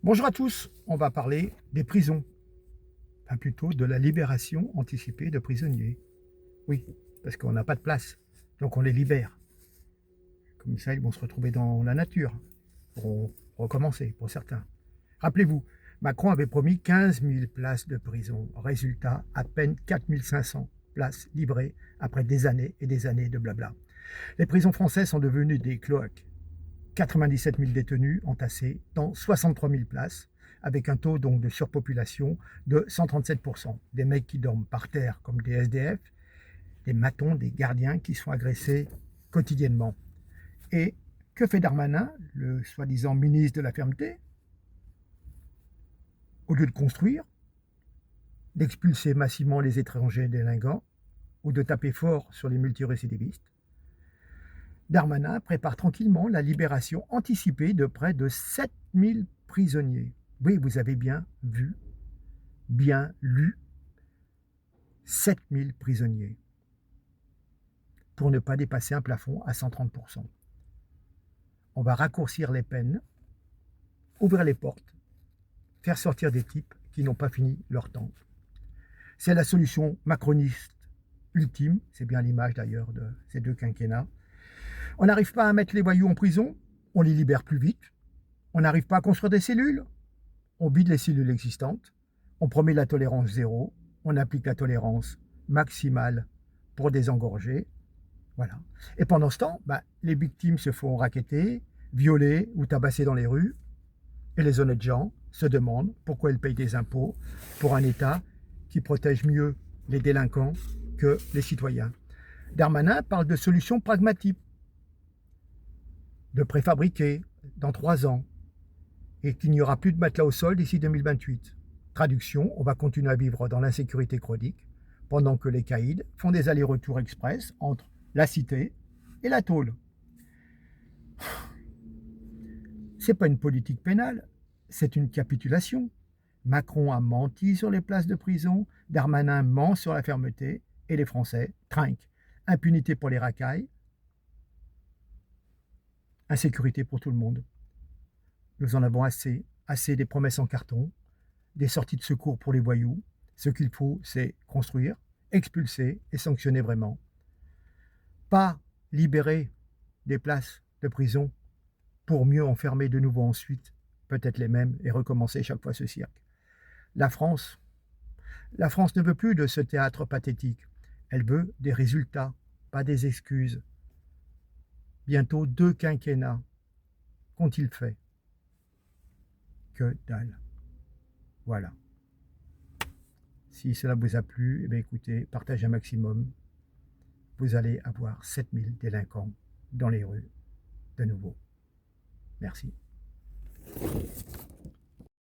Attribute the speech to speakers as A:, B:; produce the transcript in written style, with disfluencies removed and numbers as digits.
A: Bonjour à tous, on va parler des prisons, enfin plutôt de la libération anticipée de prisonniers. Oui, parce qu'on n'a pas de place, donc on les libère. Comme ça, ils vont se retrouver dans la nature, pour recommencer pour certains. Rappelez-vous, Macron avait promis 15 000 places de prison. Résultat, à peine 4 500 places livrées après des années et des années de blabla. Les prisons françaises sont devenues des cloaques. 97 000 détenus entassés dans 63 000 places, avec un taux donc de surpopulation de 137%. Des mecs qui dorment par terre comme des SDF, des matons, des gardiens qui sont agressés quotidiennement. Et que fait Darmanin, le soi-disant ministre de la Fermeté? Au lieu de construire, d'expulser massivement les étrangers délinquants ou de taper fort sur les multirécidivistes, Darmanin prépare tranquillement la libération anticipée de près de 7 000 prisonniers. Oui, vous avez bien vu, bien lu, 7 000 prisonniers, pour ne pas dépasser un plafond à 130%. On va raccourcir les peines, ouvrir les portes, faire sortir des types qui n'ont pas fini leur temps. C'est la solution macroniste ultime, c'est bien l'image d'ailleurs de ces deux quinquennats. On n'arrive pas à mettre les voyous en prison, on les libère plus vite. On n'arrive pas à construire des cellules, on vide les cellules existantes. On promet la tolérance zéro, on applique la tolérance maximale pour désengorger. Voilà. Et pendant ce temps, les victimes se font racketter, violer ou tabasser dans les rues. Et les honnêtes gens se demandent pourquoi ils payent des impôts pour un État qui protège mieux les délinquants que les citoyens. Darmanin parle de solutions pragmatiques, de préfabriqués dans 3 ans, et qu'il n'y aura plus de matelas au sol d'ici 2028. Traduction, on va continuer à vivre dans l'insécurité chronique, pendant que les caïds font des allers-retours express entre la cité et la tôle. C'est pas une politique pénale, c'est une capitulation. Macron a menti sur les places de prison, Darmanin ment sur la fermeté, et les Français trinquent. Impunité pour les racailles, insécurité pour tout le monde. Nous en avons assez, assez des promesses en carton, des sorties de secours pour les voyous. Ce qu'il faut, c'est construire, expulser et sanctionner vraiment. Pas libérer des places de prison pour mieux enfermer de nouveau ensuite, peut-être les mêmes, et recommencer chaque fois ce cirque. La France ne veut plus de ce théâtre pathétique. Elle veut des résultats, pas des excuses. Bientôt 2 quinquennats. Qu'ont-ils fait? Que dalle. Voilà. Si cela vous a plu, eh bien écoutez, partagez un maximum. Vous allez avoir 7 000 délinquants dans les rues de nouveau. Merci.